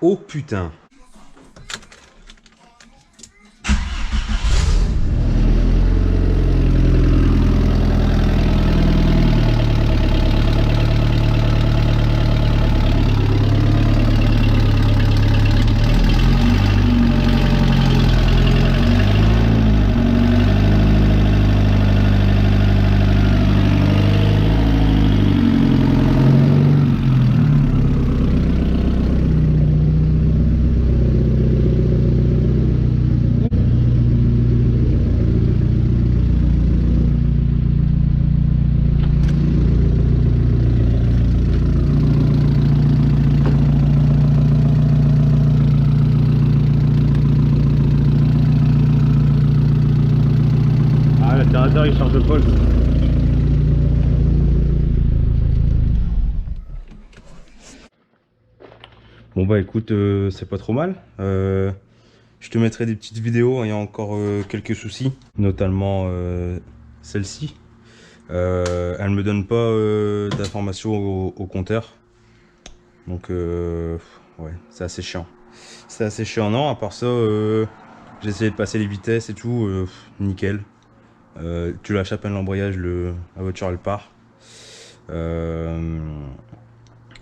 Oh putain. Ah, l'altérateur il charge pas. Bon bah écoute, c'est pas trop mal. Je te mettrai des petites vidéos, il y a encore quelques soucis, notamment celle-ci. Elle me donne pas d'informations au compteur. Donc ouais, c'est assez chiant. C'est assez chiant, non? À part ça, j'ai essayé de passer les vitesses et tout, nickel. Tu lâches à peine l'embrayage, la voiture elle part.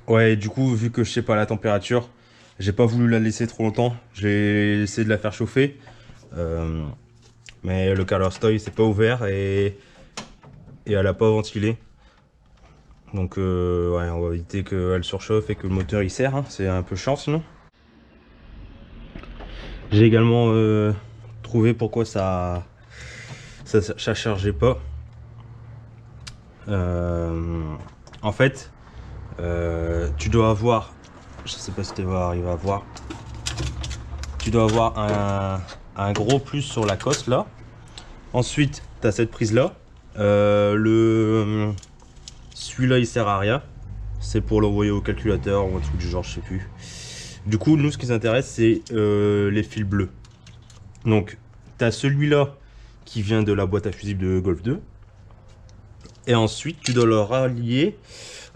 Ouais, du coup, vu que je sais pas la température, j'ai pas voulu la laisser trop longtemps. J'ai essayé de la faire chauffer. Euh, mais le Carlos c'est pas ouvert et elle a pas ventilé. Donc ouais, on va éviter qu'elle surchauffe et que le moteur il serre, hein. C'est un peu chiant sinon. J'ai également trouvé pourquoi ça chargeait pas. En fait, tu dois avoir, je sais pas si tu vas arriver à voir, tu dois avoir un gros plus sur la coste là. Ensuite, tu as cette prise là. Celui-là il sert à rien. C'est pour l'envoyer au calculateur ou un truc du genre, je sais plus. Du coup, nous ce qui nous intéresse, c'est les fils bleus. Donc, tu as celui-là qui vient de la boîte à fusibles de Golf 2. Et ensuite, tu dois le rallier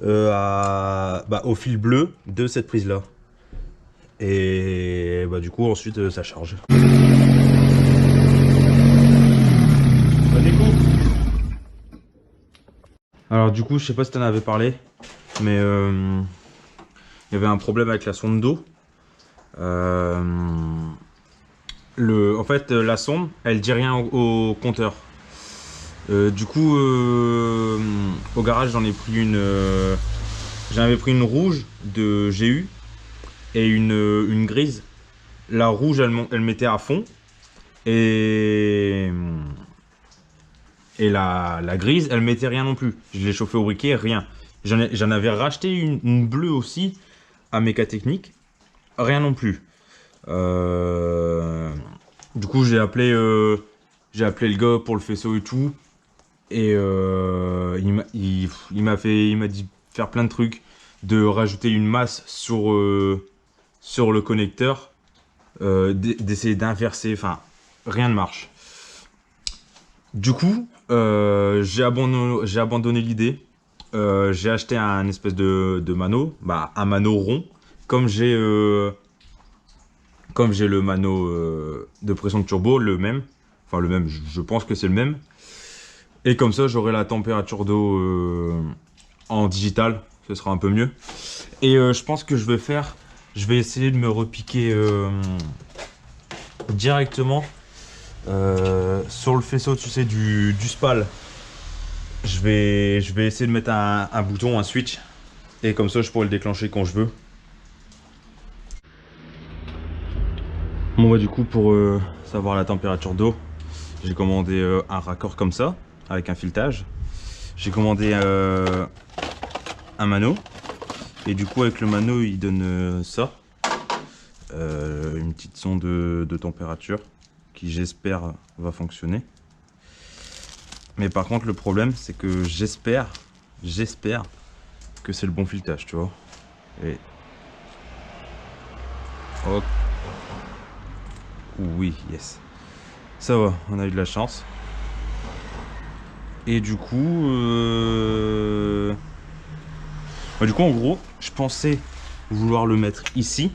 au fil bleu de cette prise-là. Et bah, du coup, ensuite, ça charge. Alors du coup, je sais pas si tu en avais parlé, mais il y avait un problème avec la sonde d'eau. En fait, la sonde, elle dit rien au compteur. Du coup, au garage, j'en avais pris une rouge de GU et une grise. La rouge, elle mettait à fond et la grise, elle mettait rien non plus. Je l'ai chauffé au briquet, rien. J'en avais racheté une bleue aussi à Méca Technique, rien non plus. Du coup, j'ai appelé le gars pour le faisceau et tout. Et il m'a dit faire plein de trucs, de rajouter une masse sur le connecteur, d'essayer d'inverser, enfin, rien ne marche. Du coup, j'ai abandonné l'idée. J'ai acheté un espèce de mano, bah, un mano rond, comme j'ai le mano de pression de turbo, le même. Enfin, le même, je pense que c'est le même. Et comme ça, j'aurai la température d'eau en digital, ce sera un peu mieux. Et je pense que je vais essayer de me repiquer directement sur le faisceau, tu sais, du SPAL. Je vais essayer de mettre un bouton, un switch, et comme ça, je pourrai le déclencher quand je veux. Bon, bah, du coup, pour savoir la température d'eau, j'ai commandé un raccord comme ça, avec un filetage. J'ai commandé un mano. Et du coup, avec le mano, il donne ça. Une petite sonde de température qui, j'espère, va fonctionner. Mais par contre, le problème, c'est que j'espère que c'est le bon filetage, tu vois. Et... Oh. Oui, yes. Ça va, on a eu de la chance. Et du coup, en gros, je pensais vouloir le mettre ici.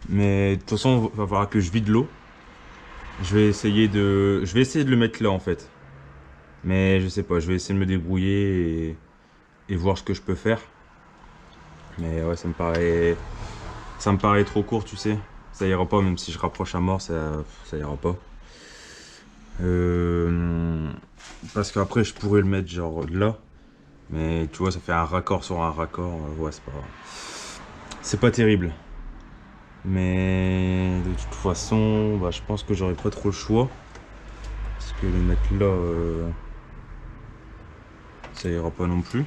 Mais de toute façon, il va falloir que je vide l'eau. Je vais essayer de le mettre là en fait. Mais je sais pas, je vais essayer de me débrouiller et voir ce que je peux faire. Mais ouais, ça me paraît trop court, tu sais. Ça ira pas, même si je rapproche à mort, ça ira pas. Parce qu'après, je pourrais le mettre genre là. Mais tu vois, ça fait un raccord sur un raccord. Ouais, c'est pas terrible. Mais de toute façon, bah, je pense que j'aurai pas trop le choix. Parce que le mettre là, ça ira pas non plus.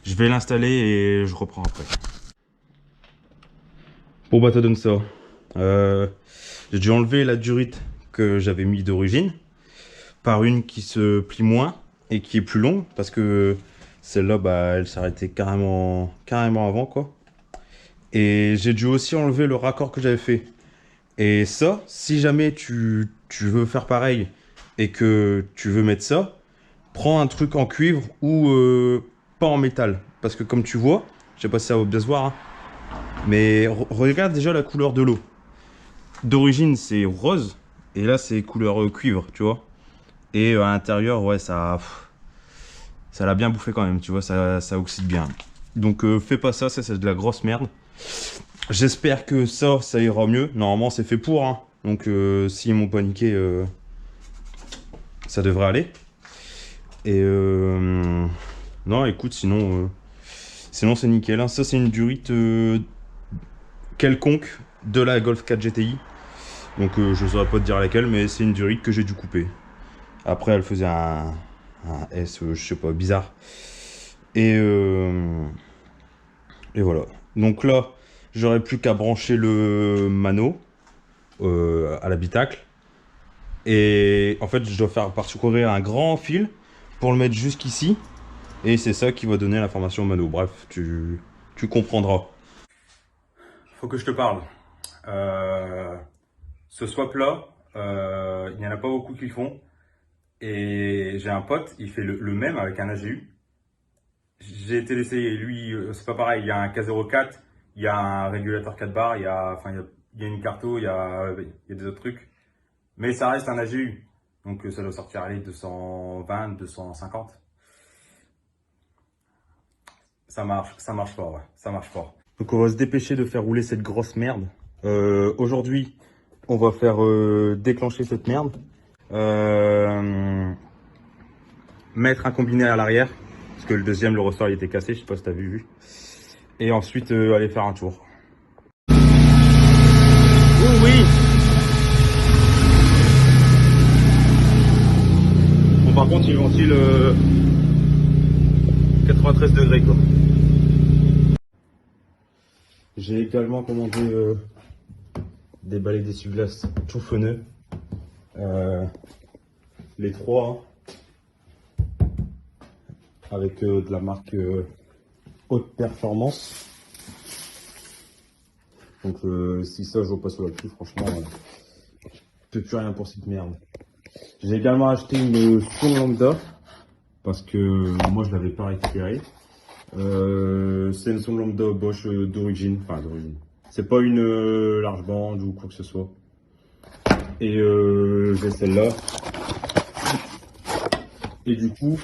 Je vais l'installer et je reprends après. Bon bah, ça donne ça. J'ai dû enlever la durite que j'avais mis d'origine par une qui se plie moins et qui est plus longue parce que celle-là, bah, elle s'arrêtait carrément avant quoi. Et j'ai dû aussi enlever le raccord que j'avais fait. Et ça, si jamais tu veux faire pareil et que tu veux mettre ça, prends un truc en cuivre ou pas en métal. Parce que comme tu vois, je sais pas si ça va bien se voir, hein, mais regarde déjà la couleur de l'eau. D'origine, c'est rose. Et là, c'est couleur cuivre, tu vois. Et à l'intérieur, ouais, ça l'a bien bouffé quand même, tu vois, ça oxyde bien. Donc fais pas ça, c'est de la grosse merde. J'espère que ça ira mieux. Normalement, c'est fait pour, hein. Donc s'ils m'ont paniqué, ça devrait aller. Et non, écoute, sinon c'est nickel, hein. Ça, c'est une durite quelconque de la Golf 4 GTI. Donc je saurais pas te dire laquelle, mais c'est une durite que j'ai dû couper. Après, elle faisait un S, je sais pas, bizarre. Et voilà. Donc là, j'aurais plus qu'à brancher le mano à l'habitacle. Et en fait, je dois faire parcourir un grand fil pour le mettre jusqu'ici. Et c'est ça qui va donner l'information au mano. Bref, tu comprendras. Faut que je te parle. Ce swap là, il n'y en a pas beaucoup qui le font. Et j'ai un pote, il fait le même avec un AGU. J'ai été l'essayer, lui, c'est pas pareil. Il y a un K04, il y a un régulateur 4 bars, il y a une carto, il y a des autres trucs. Mais ça reste un AGU. Donc ça doit sortir à 220, 250. Ça marche pas, ouais. Ça marche pas. Donc on va se dépêcher de faire rouler cette grosse merde. Aujourd'hui, on va faire déclencher cette merde. Mettre un combiné à l'arrière. Parce que le deuxième, le ressort, il était cassé. Je sais pas si t'as vu. Et ensuite, aller faire un tour. Oh oui! Bon, par contre, il ventile 93 degrés, quoi. J'ai également commandé des balais d'essuie-glace tout feneux. Les trois, hein, avec de la marque Haute Performance. Donc si ça je vois pas sur le prix, franchement, je peux plus rien pour cette merde. J'ai également acheté une sonde lambda parce que moi je l'avais pas récupérée. C'est une sonde lambda Bosch d'origine, enfin d'origine. C'est pas une large bande ou quoi que ce soit. Et j'ai celle-là. Et du coup,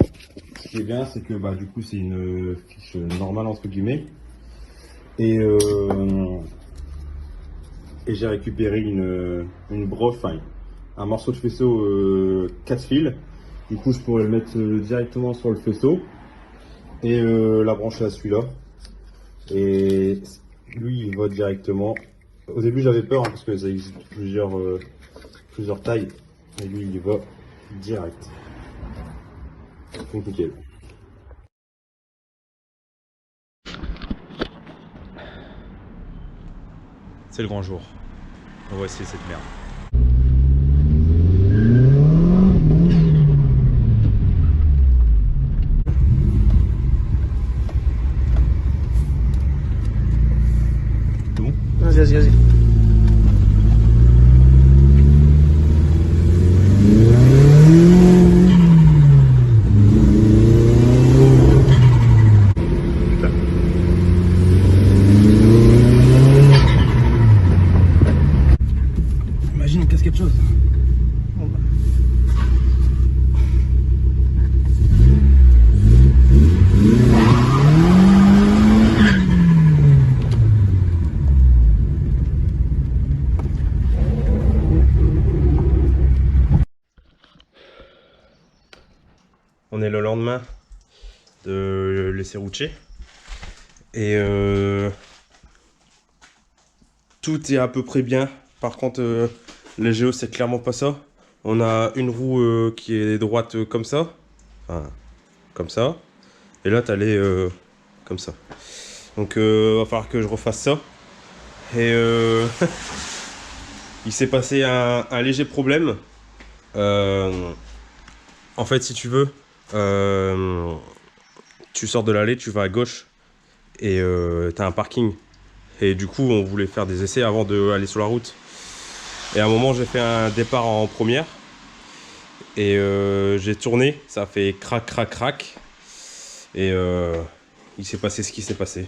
ce qui est bien, c'est que bah du coup c'est une fiche normale entre guillemets. Et j'ai récupéré une broche, enfin un morceau de faisceau 4 fils. Du coup je pourrais le mettre directement sur le faisceau et la brancher à celui-là. Et lui il va directement. Au début j'avais peur, hein, parce que ça existe plusieurs tailles. Et lui il va direct. Donc nickel. C'est le grand jour. On va essayer cette merde. C'est bon ? Vas-y. passe quelque chose. Bon, bah. On est le lendemain de l'Esserouche et tout est à peu près bien. Par contre, les géos, c'est clairement pas ça. On a une roue qui est droite comme ça, enfin comme ça, et là t'as les comme ça. Donc va falloir que je refasse ça. Et il s'est passé un léger problème. En fait, si tu veux, tu sors de l'allée, tu vas à gauche et t'as un parking. Et du coup, on voulait faire des essais avant d'aller sur la route. Et à un moment, j'ai fait un départ en première. Et j'ai tourné, ça a fait crac, crac, crac. Et il s'est passé ce qui s'est passé.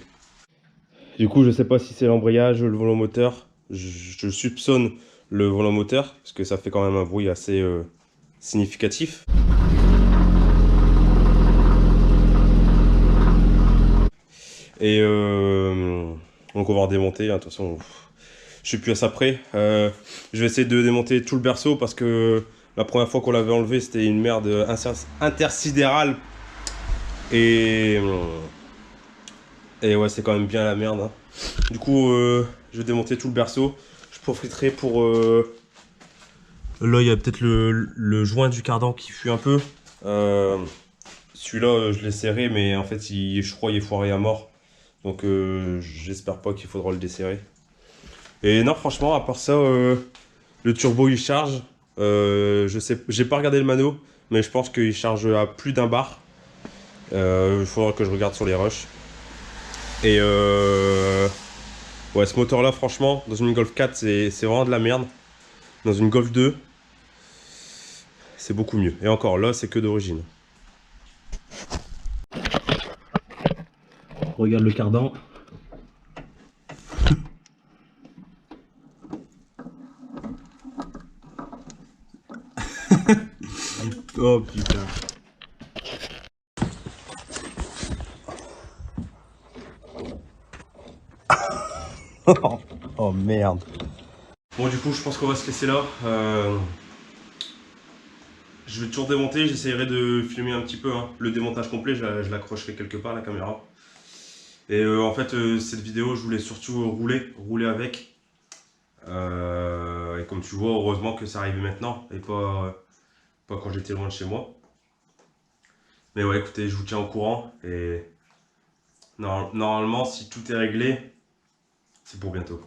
Du coup, je sais pas si c'est l'embrayage, le volant moteur. Je soupçonne le volant moteur, parce que ça fait quand même un bruit assez significatif. Et donc on va redémonter, hein, de toute façon, je suis plus à ça près. Je vais essayer de démonter tout le berceau parce que la première fois qu'on l'avait enlevé, c'était une merde intersidérale. Et ouais, c'est quand même bien la merde. Hein. Du coup, je vais démonter tout le berceau. Je profiterai pour... Là, il y a peut-être le joint du cardan qui fuit un peu. Celui-là, je l'ai serré, mais en fait, je crois qu'il est foiré à mort. Donc, j'espère pas qu'il faudra le desserrer. Et non, franchement, à part ça, le turbo il charge. Je sais, j'ai pas regardé le mano, mais je pense qu'il charge à plus d'un bar. Il faudra que je regarde sur les rushs. Et ouais, ce moteur là, franchement, dans une Golf 4, c'est vraiment de la merde. Dans une Golf 2, c'est beaucoup mieux. Et encore, là, c'est que d'origine. Regarde le cardan. Oh putain. Oh merde. Bon, du coup, je pense qu'on va se laisser là. Je vais toujours démonter, j'essaierai de filmer un petit peu hein. Le démontage complet, je l'accrocherai quelque part la caméra. Et en fait, cette vidéo, je voulais surtout rouler avec. Et comme tu vois, heureusement que ça arrive maintenant et pas quand j'étais loin de chez moi. Mais ouais, écoutez, je vous tiens au courant et normalement, si tout est réglé, c'est pour bientôt.